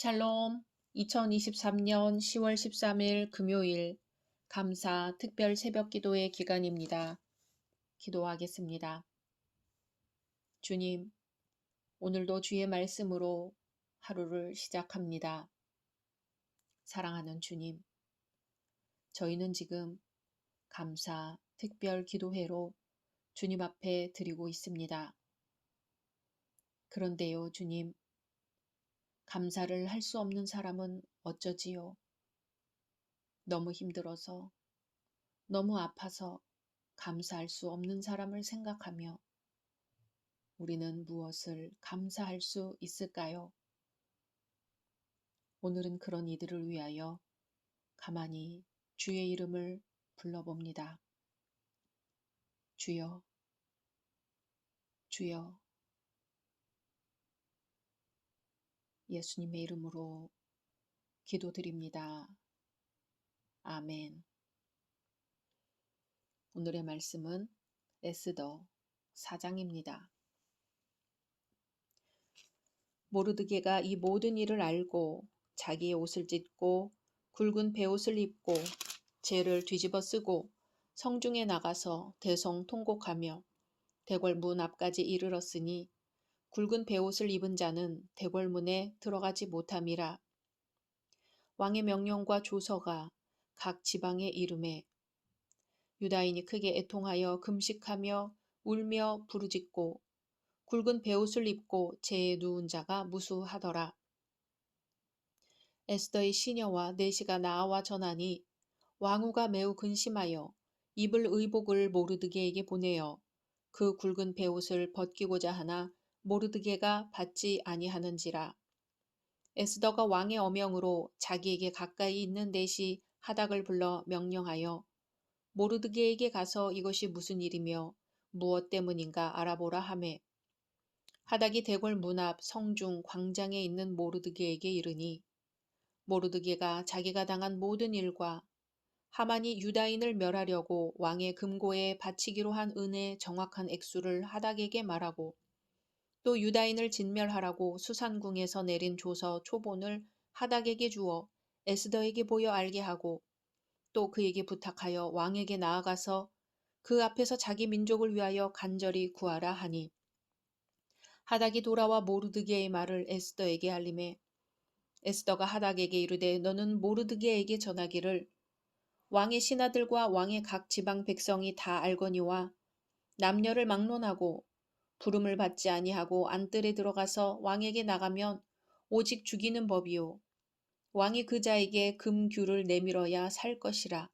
샬롬, 2023년 10월 13일 금요일 감사 특별 새벽 기도의 기간입니다. 기도하겠습니다. 주님, 오늘도 주의 말씀으로 하루를 시작합니다. 사랑하는 주님, 저희는 지금 감사 특별 기도회로 주님 앞에 드리고 있습니다. 그런데요, 주님, 감사를 할 수 없는 사람은 어쩌지요? 너무 힘들어서, 너무 아파서 감사할 수 없는 사람을 생각하며 우리는 무엇을 감사할 수 있을까요? 오늘은 그런 이들을 위하여 가만히 주의 이름을 불러봅니다. 주여, 주여, 예수님의 이름으로 기도드립니다. 아멘. 오늘의 말씀은 에스더 4장입니다. 모르드게가 이 모든 일을 알고 자기의 옷을 찢고 굵은 베옷을 입고 재를 뒤집어 쓰고 성중에 나가서 대성통곡하며 대궐 문 앞까지 이르렀으니 굵은 베옷을 입은 자는 대궐 문에 들어가지 못함이라. 왕의 명령과 조서가 각 지방에 이름에 유다인이 크게 애통하여 금식하며 울며 부르짖고 굵은 베옷을 입고 재에 누운 자가 무수하더라. 에스더의 시녀와 내시가 나아와 전하니 왕후가 매우 근심하여 입을 의복을 모르드게에게 보내어 그 굵은 베옷을 벗기고자 하나 모르드게가 받지 아니하는지라. 에스더가 왕의 어명으로 자기에게 가까이 있는 내시 하닥을 불러 명령하여 모르드게에게 가서 이것이 무슨 일이며 무엇 때문인가 알아보라 하매 하닥이 대궐 문 앞 성중 광장에 있는 모르드게에게 이르니 모르드게가 자기가 당한 모든 일과 하만이 유다인을 멸하려고 왕의 금고에 바치기로 한 은의 정확한 액수를 하닥에게 말하고 또 유다인을 진멸하라고 수산궁에서 내린 조서 초본을 하닥에게 주어 에스더에게 보여 알게 하고 또 그에게 부탁하여 왕에게 나아가서 그 앞에서 자기 민족을 위하여 간절히 구하라 하니 하닥이 돌아와 모르드게의 말을 에스더에게 알림해 에스더가 하닥에게 이르되 너는 모르드게에게 전하기를 왕의 신하들과 왕의 각 지방 백성이 다 알거니와 남녀를 막론하고 부름을 받지 아니하고 안뜰에 들어가서 왕에게 나가면 오직 죽이는 법이요 왕이 그 자에게 금규를 내밀어야 살 것이라.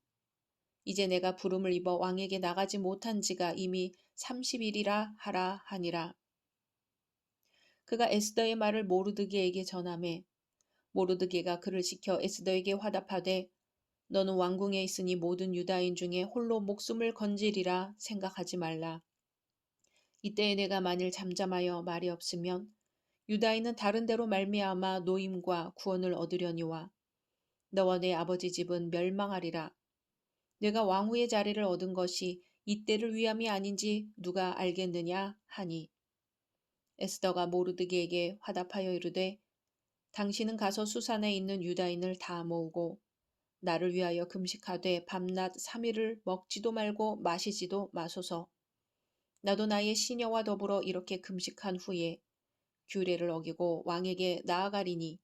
이제 내가 부름을 입어 왕에게 나가지 못한 지가 이미 30일이라 하라 하니라. 그가 에스더의 말을 모르드게에게 전하매 모르드게가 그를 시켜 에스더에게 화답하되 너는 왕궁에 있으니 모든 유다인 중에 홀로 목숨을 건지리라 생각하지 말라. 이때에 내가 만일 잠잠하여 말이 없으면 유다인은 다른 데로 말미암아 노임과 구원을 얻으려니와 너와 내 아버지 집은 멸망하리라. 내가 왕후의 자리를 얻은 것이 이때를 위함이 아닌지 누가 알겠느냐 하니 에스더가 모르드게에게 화답하여 이르되 당신은 가서 수산에 있는 유다인을 다 모으고 나를 위하여 금식하되 밤낮 3일을 먹지도 말고 마시지도 마소서. 나도 나의 시녀와 더불어 이렇게 금식한 후에 규례를 어기고 왕에게 나아가리니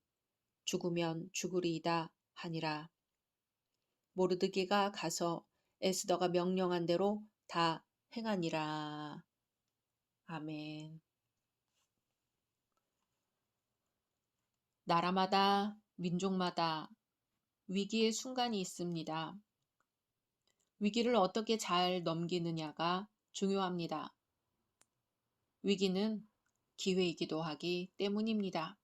죽으면 죽으리이다 하니라. 모르드게가 가서 에스더가 명령한 대로 다 행하니라. 아멘. 나라마다 민족마다 위기의 순간이 있습니다. 위기를 어떻게 잘 넘기느냐가 중요합니다. 위기는 기회이기도 하기 때문입니다.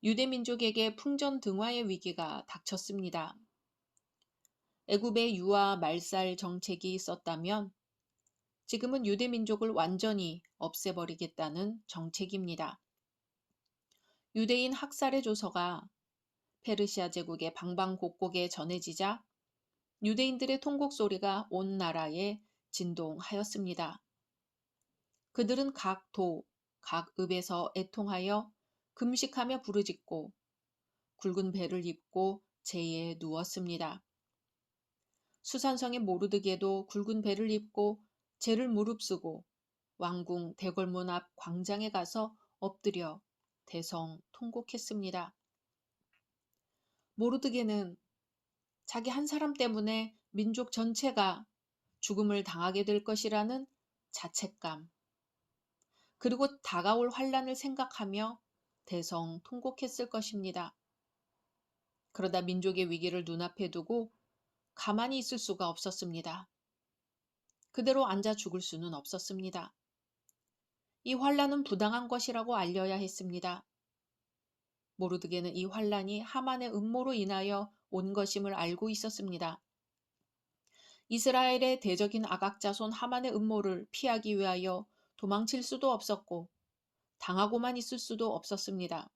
유대민족에게 풍전등화의 위기가 닥쳤습니다. 애굽의 유아 말살 정책이 있었다면 지금은 유대민족을 완전히 없애버리겠다는 정책입니다. 유대인 학살의 조서가 페르시아 제국의 방방곡곡에 전해지자 유대인들의 통곡 소리가 온 나라에 진동하였습니다. 그들은 각 도, 각 읍에서 애통하여 금식하며 부르짖고 굵은 배를 입고 재에 누웠습니다. 수산성의 모르드게도 굵은 배를 입고 재를 무릅쓰고 왕궁 대궐문 앞 광장에 가서 엎드려 대성 통곡했습니다. 모르드게는 자기 한 사람 때문에 민족 전체가 죽음을 당하게 될 것이라는 자책감, 그리고 다가올 환란을 생각하며 대성 통곡했을 것입니다. 그러다 민족의 위기를 눈앞에 두고 가만히 있을 수가 없었습니다. 그대로 앉아 죽을 수는 없었습니다. 이 환란은 부당한 것이라고 알려야 했습니다. 모르드게는 이 환란이 하만의 음모로 인하여 온 것임을 알고 있었습니다. 이스라엘의 대적인 아각자손 하만의 음모를 피하기 위하여 도망칠 수도 없었고 당하고만 있을 수도 없었습니다.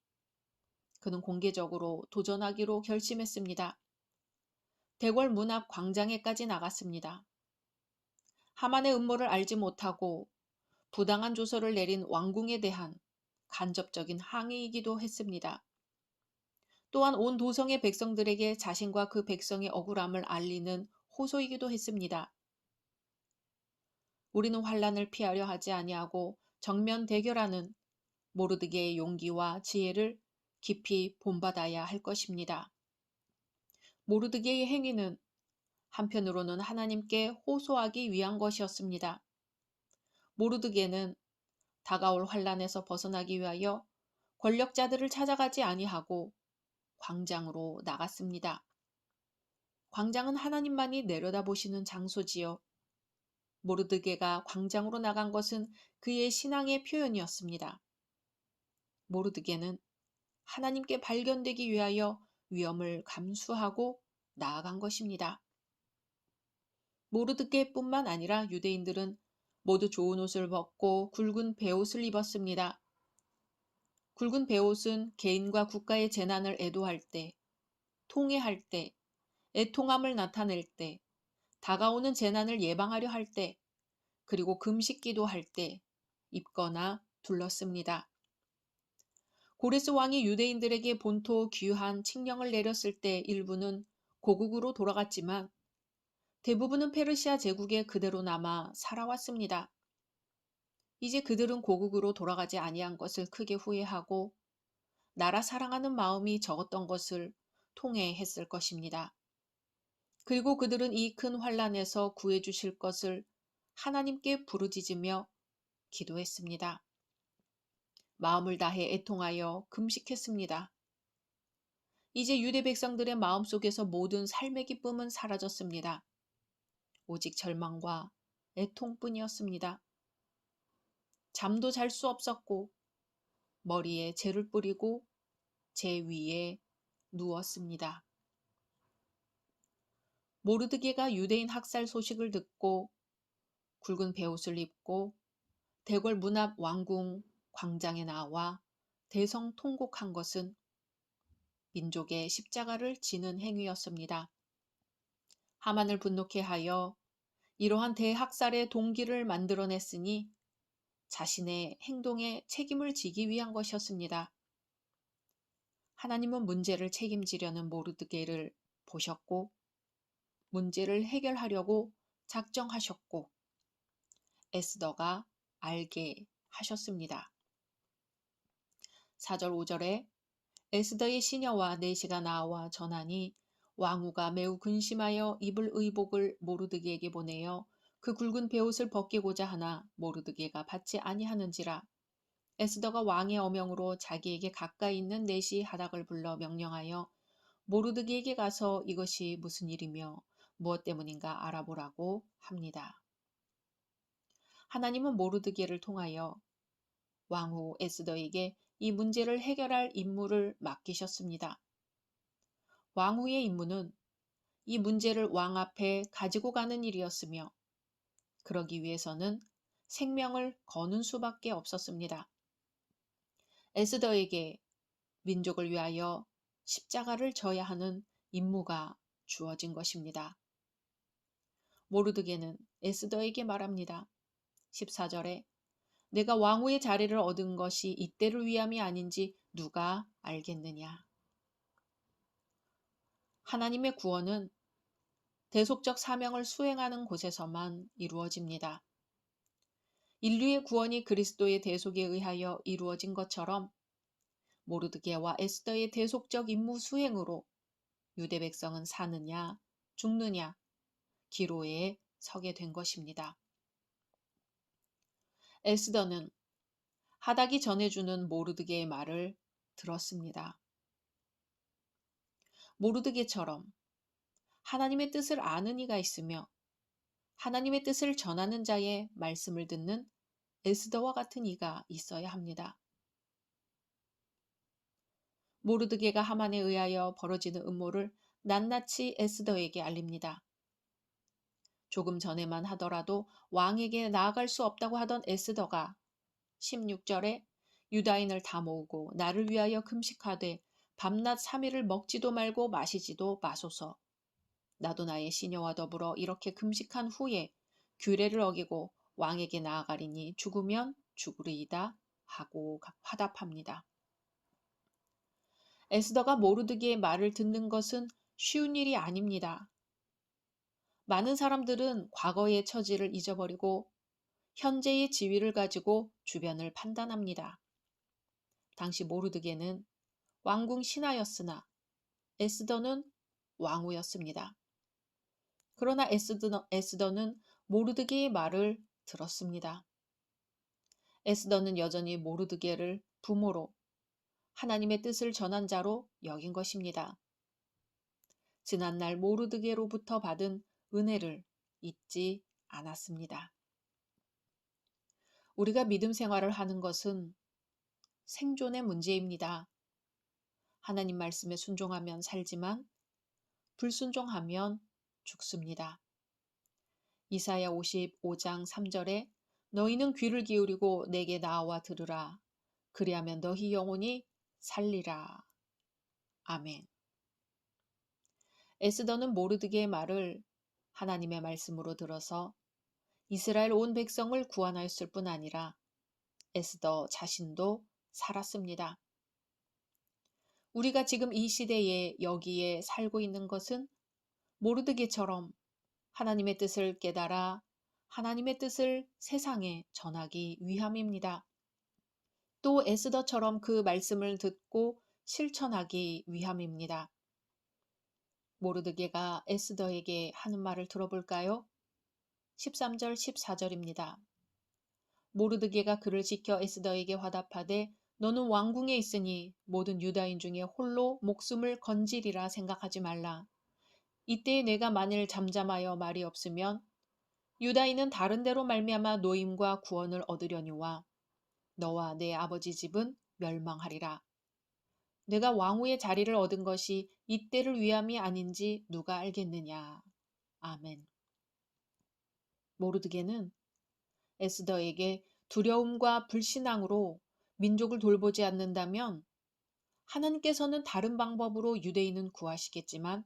그는 공개적으로 도전하기로 결심했습니다. 대궐 문 앞 광장에까지 나갔습니다. 하만의 음모를 알지 못하고 부당한 조서를 내린 왕궁에 대한 간접적인 항의이기도 했습니다. 또한 온 도성의 백성들에게 자신과 그 백성의 억울함을 알리는 호소이기도 했습니다. 우리는 환란을 피하려 하지 아니하고 정면 대결하는 모르드게의 용기와 지혜를 깊이 본받아야 할 것입니다. 모르드게의 행위는 한편으로는 하나님께 호소하기 위한 것이었습니다. 모르드게는 다가올 환란에서 벗어나기 위하여 권력자들을 찾아가지 아니하고 광장으로 나갔습니다. 광장은 하나님만이 내려다보시는 장소지요. 모르드게가 광장으로 나간 것은 그의 신앙의 표현이었습니다. 모르드게는 하나님께 발견되기 위하여 위험을 감수하고 나아간 것입니다. 모르드게뿐만 아니라 유대인들은 모두 좋은 옷을 벗고 굵은 베옷을 입었습니다. 굵은 베옷은 개인과 국가의 재난을 애도할 때, 통회할 때, 애통함을 나타낼 때, 다가오는 재난을 예방하려 할 때, 그리고 금식 기도할 때 입거나 둘렀습니다. 고레스 왕이 유대인들에게 본토 귀환 칙령을 내렸을 때 일부는 고국으로 돌아갔지만 대부분은 페르시아 제국에 그대로 남아 살아왔습니다. 이제 그들은 고국으로 돌아가지 아니한 것을 크게 후회하고 나라 사랑하는 마음이 적었던 것을 통회했을 것입니다. 그리고 그들은 이 큰 환란에서 구해 주실 것을 하나님께 부르짖으며 기도했습니다. 마음을 다해 애통하여 금식했습니다. 이제 유대 백성들의 마음속에서 모든 삶의 기쁨은 사라졌습니다. 오직 절망과 애통뿐이었습니다. 잠도 잘 수 없었고 머리에 재를 뿌리고 제 위에 누웠습니다. 모르드게가 유대인 학살 소식을 듣고 굵은 베옷을 입고 대궐 문 앞 왕궁 광장에 나와 대성통곡한 것은 민족의 십자가를 지는 행위였습니다. 하만을 분노케 하여 이러한 대학살의 동기를 만들어냈으니 자신의 행동에 책임을 지기 위한 것이었습니다. 하나님은 문제를 책임지려는 모르드게를 보셨고 문제를 해결하려고 작정하셨고 에스더가 알게 하셨습니다. 4절 5절에 에스더의 시녀와 내시가 나와 전하니 왕후가 매우 근심하여 입을 의복을 모르드게에게 보내어 그 굵은 베옷을 벗기고자 하나 모르드게가 받지 아니하는지라. 에스더가 왕의 어명으로 자기에게 가까이 있는 내시 하닥을 불러 명령하여 모르드게에게 가서 이것이 무슨 일이며 무엇 때문인가 알아보라고 합니다. 하나님은 모르드게를 통하여 왕후 에스더에게 이 문제를 해결할 임무를 맡기셨습니다. 왕후의 임무는 이 문제를 왕 앞에 가지고 가는 일이었으며 그러기 위해서는 생명을 거는 수밖에 없었습니다. 에스더에게 민족을 위하여 십자가를 져야 하는 임무가 주어진 것입니다. 모르드게는 에스더에게 말합니다. 14절에 내가 왕후의 자리를 얻은 것이 이때를 위함이 아닌지 누가 알겠느냐. 하나님의 구원은 대속적 사명을 수행하는 곳에서만 이루어집니다. 인류의 구원이 그리스도의 대속에 의하여 이루어진 것처럼 모르드게와 에스더의 대속적 임무 수행으로 유대 백성은 사느냐 죽느냐 기로에 서게 된 것입니다. 에스더는 하닥이 전해주는 모르드게의 말을 들었습니다. 모르드게처럼 하나님의 뜻을 아는 이가 있으며 하나님의 뜻을 전하는 자의 말씀을 듣는 에스더와 같은 이가 있어야 합니다. 모르드게가 하만에 의하여 벌어지는 음모를 낱낱이 에스더에게 알립니다. 조금 전에만 하더라도 왕에게 나아갈 수 없다고 하던 에스더가 16절에 유다인을 다 모으고 나를 위하여 금식하되 밤낮 3일을 먹지도 말고 마시지도 마소서. 나도 나의 시녀와 더불어 이렇게 금식한 후에 규례를 어기고 왕에게 나아가리니 죽으면 죽으리이다 하고 화답합니다. 에스더가 모르드게의 말을 듣는 것은 쉬운 일이 아닙니다. 많은 사람들은 과거의 처지를 잊어버리고 현재의 지위를 가지고 주변을 판단합니다. 당시 모르드게는 왕궁 신하였으나 에스더는 왕후였습니다. 그러나 에스더는 모르드게의 말을 들었습니다. 에스더는 여전히 모르드게를 부모로 하나님의 뜻을 전한 자로 여긴 것입니다. 지난날 모르드게로부터 받은 은혜를 잊지 않았습니다. 우리가 믿음 생활을 하는 것은 생존의 문제입니다. 하나님 말씀에 순종하면 살지만 불순종하면 죽습니다. 이사야 55장 3절에 너희는 귀를 기울이고 내게 나와 들으라. 그리하면 너희 영혼이 살리라. 아멘. 에스더는 모르드게의 말을 하나님의 말씀으로 들어서 이스라엘 온 백성을 구원하였을 뿐 아니라 에스더 자신도 살았습니다. 우리가 지금 이 시대에 여기에 살고 있는 것은 모르드게처럼 하나님의 뜻을 깨달아 하나님의 뜻을 세상에 전하기 위함입니다. 또 에스더처럼 그 말씀을 듣고 실천하기 위함입니다. 모르드게가 에스더에게 하는 말을 들어볼까요? 13절 14절입니다. 모르드게가 그를 지켜 에스더에게 화답하되 너는 왕궁에 있으니 모든 유다인 중에 홀로 목숨을 건지리라 생각하지 말라. 이때에 내가 만일 잠잠하여 말이 없으면 유다인은 다른 데로 말미암아 노임과 구원을 얻으려니와 너와 내 아버지 집은 멸망하리라. 내가 왕후의 자리를 얻은 것이 이때를 위함이 아닌지 누가 알겠느냐. 아멘. 모르드게는 에스더에게 두려움과 불신앙으로 민족을 돌보지 않는다면 하나님께서는 다른 방법으로 유대인은 구하시겠지만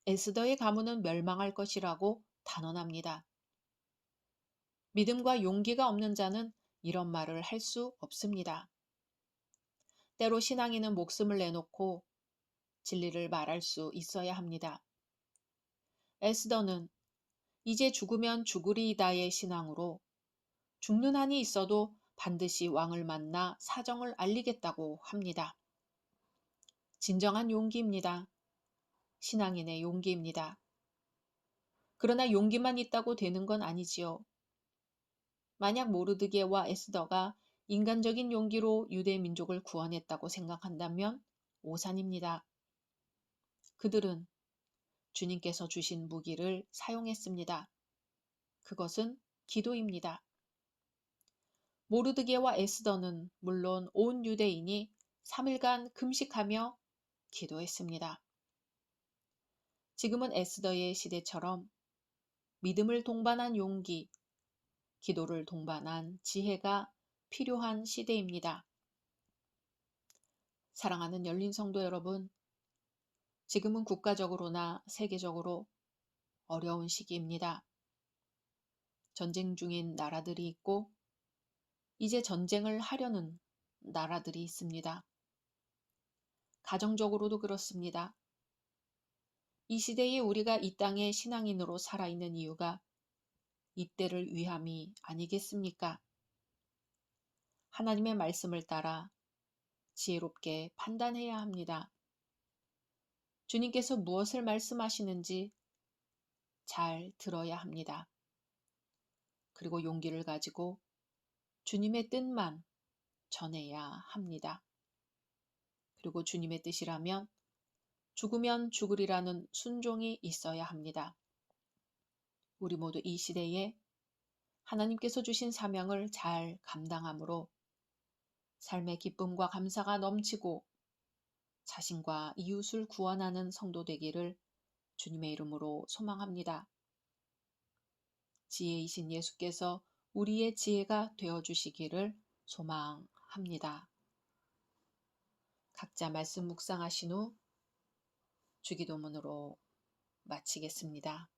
에스더의 가문은 멸망할 것이라고 단언합니다. 믿음과 용기가 없는 자는 이런 말을 할 수 없습니다. 때로 신앙인은 목숨을 내놓고 진리를 말할 수 있어야 합니다. 에스더는 이제 죽으면 죽으리이다의 신앙으로 죽는 한이 있어도 반드시 왕을 만나 사정을 알리겠다고 합니다. 진정한 용기입니다. 신앙인의 용기입니다. 그러나 용기만 있다고 되는 건 아니지요. 만약 모르드게와 에스더가 인간적인 용기로 유대 민족을 구원했다고 생각한다면 오산입니다. 그들은 주님께서 주신 무기를 사용했습니다. 그것은 기도입니다. 모르드게와 에스더는 물론 온 유대인이 3일간 금식하며 기도했습니다. 지금은 에스더의 시대처럼 믿음을 동반한 용기, 기도를 동반한 지혜가 필요한 시대입니다. 사랑하는 열린 성도 여러분, 지금은 국가적으로나 세계적으로 어려운 시기입니다. 전쟁 중인 나라들이 있고 이제 전쟁을 하려는 나라들이 있습니다. 가정적으로도 그렇습니다. 이 시대에 우리가 이 땅의 신앙인으로 살아있는 이유가 이때를 위함이 아니겠습니까? 하나님의 말씀을 따라 지혜롭게 판단해야 합니다. 주님께서 무엇을 말씀하시는지 잘 들어야 합니다. 그리고 용기를 가지고 주님의 뜻만 전해야 합니다. 그리고 주님의 뜻이라면 죽으면 죽으리라는 순종이 있어야 합니다. 우리 모두 이 시대에 하나님께서 주신 사명을 잘 감당함으로 삶의 기쁨과 감사가 넘치고 자신과 이웃을 구원하는 성도 되기를 주님의 이름으로 소망합니다. 지혜이신 예수께서 우리의 지혜가 되어주시기를 소망합니다. 각자 말씀 묵상하신 후 주기도문으로 마치겠습니다.